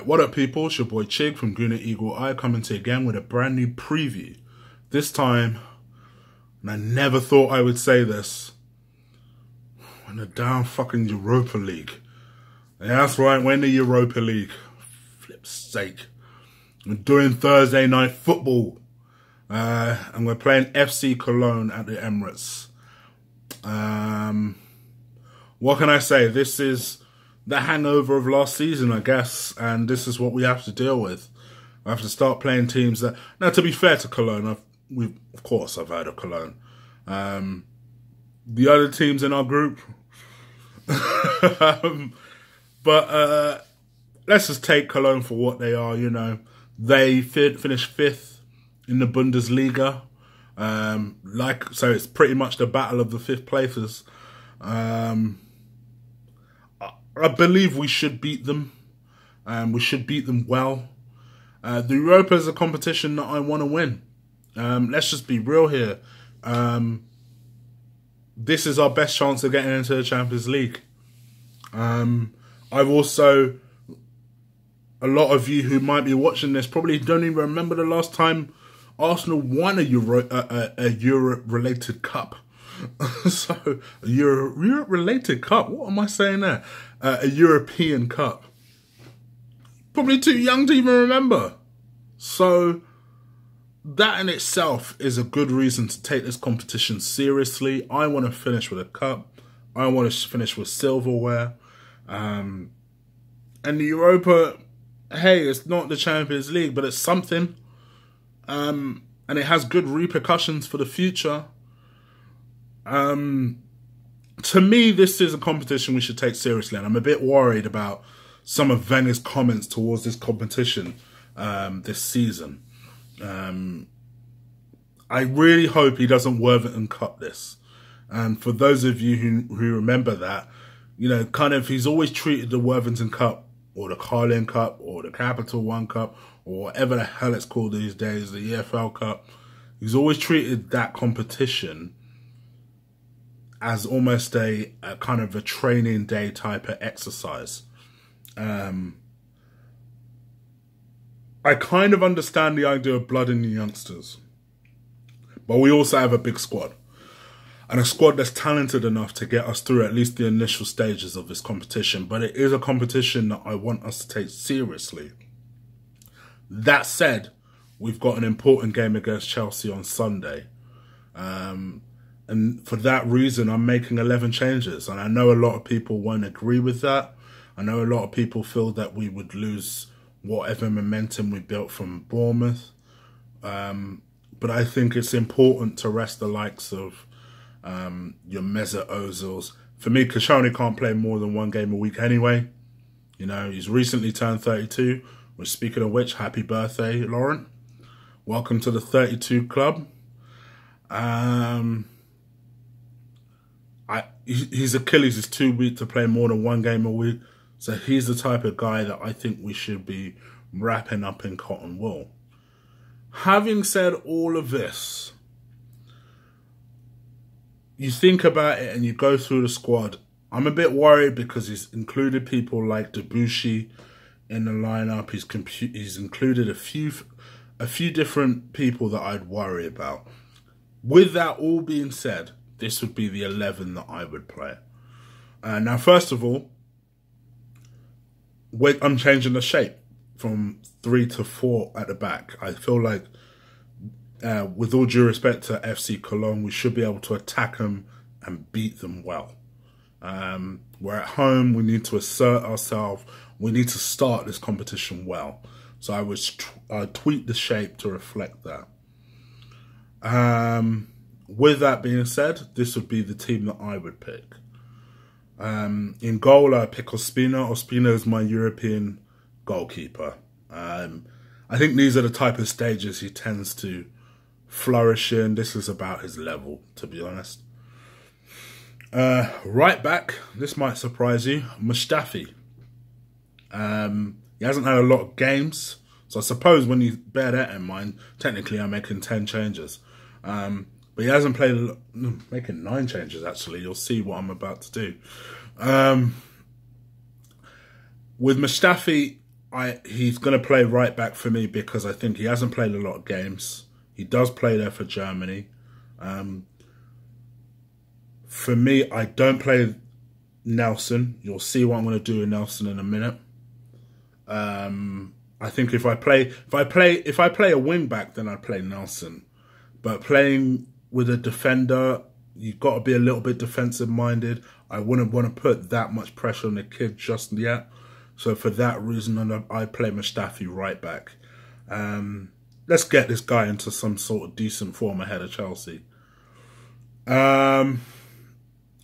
What up, people? It's your boy Chig from Guna Eagle Eye coming to you again with a brand new preview. This time, and I never thought I would say this, in the damn fucking Europa League. Yeah, that's right, we're in the Europa League. Flip's sake. We're doing Thursday night football. And we're playing FC Köln at the Emirates. What can I say? This is the hangover of last season, I guess, and this is what we have to deal with. I have to start playing teams that... Now, to be fair to Cologne, of course I've heard of Cologne. The other teams in our group... but let's just take Cologne for what they are, you know. They finished 5th in the Bundesliga. So it's pretty much the battle of the 5th places. I believe we should beat them. We should beat them well. The Europa is a competition that I want to win. Let's just be real here. This is our best chance of getting into the Champions League. I've also... A lot of you who might be watching this probably don't even remember the last time Arsenal won a Europe-related cup. So, a Europe-related cup? What am I saying there? A European cup. Probably too young to even remember. So, that in itself is a good reason to take this competition seriously. I want to finish with a cup. I want to finish with silverware. And the Europa, hey, it's not the Champions League, but it's something. And it has good repercussions for the future. To me, this is a competition we should take seriously, and I'm a bit worried about some of Wenger's comments towards this competition this season. I really hope he doesn't Worthington Cup this. And for those of you who remember that, you know, kind of he's always treated the Worthington Cup or the Carling Cup or the Capital One Cup or whatever the hell it's called these days, the EFL Cup. He's always treated that competition as almost a kind of a training day type of exercise. I kind of understand the idea of blooding the youngsters. But we also have a big squad. And a squad that's talented enough to get us through at least the initial stages of this competition. But it is a competition that I want us to take seriously. That said, we've got an important game against Chelsea on Sunday. And for that reason, I'm making 11 changes. And I know a lot of people won't agree with that. I know a lot of people feel that we would lose whatever momentum we built from Bournemouth. But I think it's important to rest the likes of your Mesut Ozils. For me, Koscielny can't play more than one game a week anyway. You know, he's recently turned 32. Which, speaking of which, happy birthday, Lauren. Welcome to the 32 club. His Achilles is too weak to play more than one game a week. So he's the type of guy that I think we should be wrapping up in cotton wool. Having said all of this, you think about it and you go through the squad. I'm a bit worried because he's included people like Debussy in the lineup. He's included a few different people that I'd worry about. With that all being said, this would be the 11 that I would play. Now, first of all, I'm changing the shape from 3 to 4 at the back. I feel like, with all due respect to FC Cologne, we should be able to attack them and beat them well. We're at home. We need to assert ourselves. We need to start this competition well. So I would tweak the shape to reflect that. With that being said, this would be the team that I would pick. In goal, I pick Ospina. Ospina is my European goalkeeper. I think these are the type of stages he tends to flourish in. This is about his level, to be honest. Right back, this might surprise you, Mustafi. He hasn't had a lot of games, so I suppose when you bear that in mind, technically I'm making 10 changes. But he hasn't played, making 9 changes actually. You'll see what I'm about to do. With Mustafi, he's going to play right back for me because I think he hasn't played a lot of games. He does play there for Germany. For me, I don't play Nelson. You'll see what I'm going to do with Nelson in a minute. I think if I play a wing back, then I'd play Nelson. But playing with a defender, you've got to be a little bit defensive minded. I wouldn't want to put that much pressure on the kid just yet. So for that reason, I play Mustafi right back. Let's get this guy into some sort of decent form ahead of Chelsea.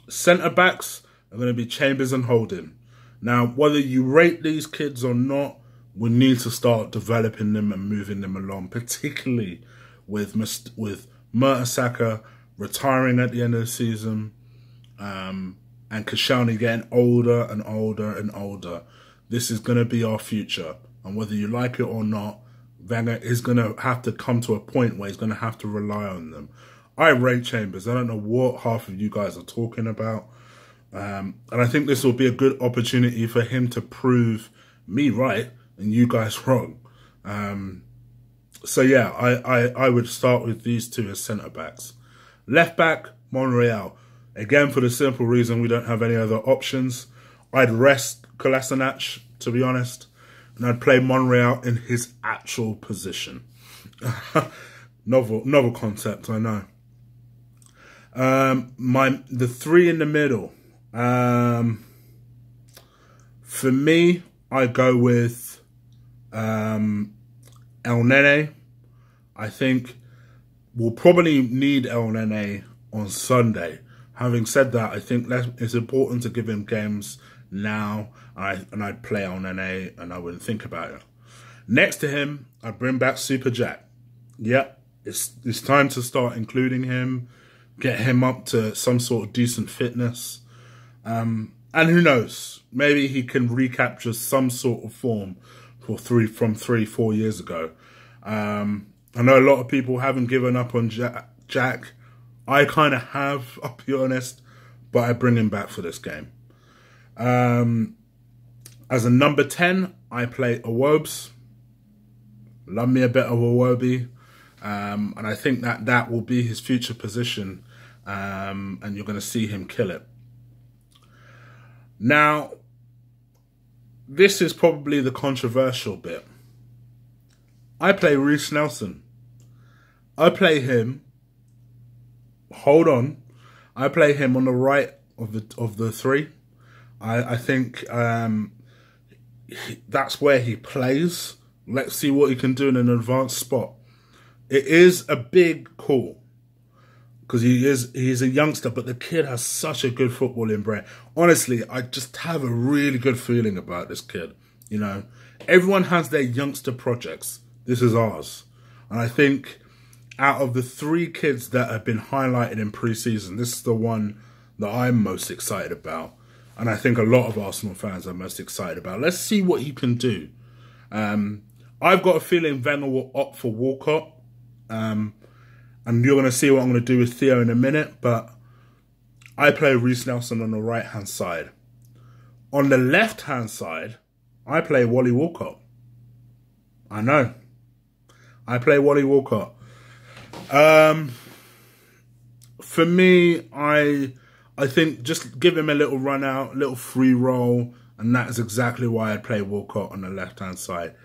Centre backs are going to be Chambers and Holding. Now, whether you rate these kids or not, we need to start developing them and moving them along, particularly with Mertesacker retiring at the end of the season, and Koscielny getting older and older and older. This is going to be our future. And whether you like it or not, Wenger is going to have to come to a point where he's going to have to rely on them. I rate Chambers. I don't know what half of you guys are talking about. And I think this will be a good opportunity for him to prove me right and you guys wrong. So yeah, I would start with these two as centre-backs. Left back, Monreal. Again, for the simple reason we don't have any other options. I'd rest Kolasinac, to be honest, and I'd play Monreal in his actual position. Novel concept, I know. The three in the middle. For me, I go with El Nene. I think we'll probably need El Nene on Sunday. Having said that, I think it's important to give him games now, and I'd play El Nene and I wouldn't think about it. Next to him, I'd bring back Super Jack. Yep, it's time to start including him, get him up to some sort of decent fitness. And who knows, maybe he can recapture some sort of form from 3-4 years ago. I know a lot of people haven't given up on Jack. I kind of have, I'll be honest, but I bring him back for this game. As a number 10, I play Iwobes. Love me a bit of Iwobi. And I think that will be his future position. And you're going to see him kill it. Now, this is probably the controversial bit. I play Reiss Nelson. I play him. Hold on. I play him on the right of the three. I think that's where he plays. Let's see what he can do in an advanced spot. It is a big call because he's a youngster, but the kid has such a good footballing brain. Honestly, I just have a really good feeling about this kid. You know, everyone has their youngster projects. This is ours. And I think out of the three kids that have been highlighted in pre-season, this is the one that I'm most excited about. And I think a lot of Arsenal fans are most excited about. Let's see what he can do. I've got a feeling Wenger will opt for Walcott. And you're going to see what I'm going to do with Theo in a minute. But I play Reiss Nelson on the right-hand side. On the left-hand side, I play Wally Walcott. I know. I play Wally Walcott. For me, I think just give him a little run out, a little free roll, and that is exactly why I'd play Walcott on the left-hand side.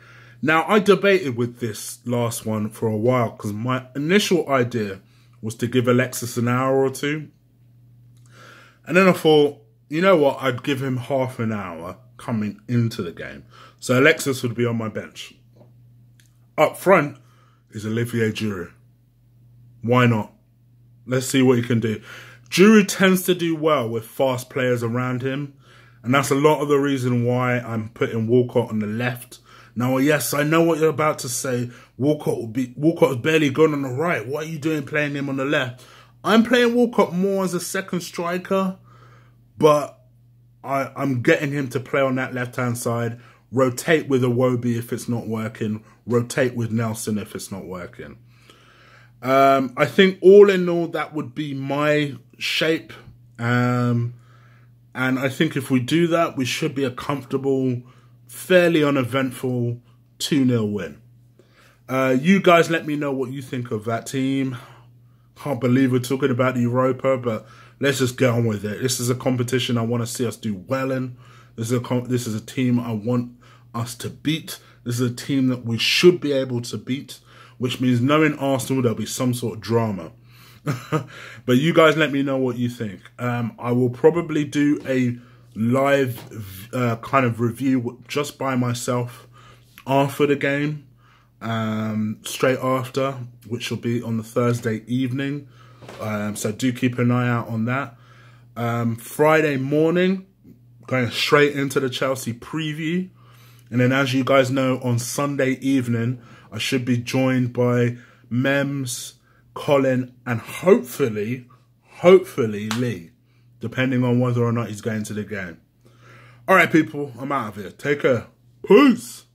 Now, I debated with this last one for a while because my initial idea was to give Alexis an hour or two. And then I thought, you know what, I'd give him half an hour coming into the game. So Alexis would be on my bench. Up front is Olivier Giroud. Why not? Let's see what he can do. Giroud tends to do well with fast players around him. And that's a lot of the reason why I'm putting Walcott on the left. Now, yes, I know what you're about to say. Walcott is barely good on the right. What are you doing playing him on the left? I'm playing Walcott more as a second striker, but I'm getting him to play on that left-hand side. Rotate with Iwobi if it's not working. Rotate with Nelson if it's not working. I think all in all, that would be my shape. And I think if we do that, we should be a comfortable fairly uneventful 2-0 win. You guys let me know what you think of that team. Can't believe we're talking about the Europa, but let's just get on with it. This is a competition I want to see us do well in. This is a team I want us to beat. This is a team that we should be able to beat, which means knowing Arsenal, there'll be some sort of drama. But you guys let me know what you think. I will probably do a live kind of review just by myself after the game, straight after, which will be on the Thursday evening. So do keep an eye out on that. Friday morning, going straight into the Chelsea preview. And then, as you guys know, on Sunday evening, I should be joined by Mems, Colin, and hopefully Lee, depending on whether or not he's going to the game. All right, people, I'm out of here. Take care. Peace.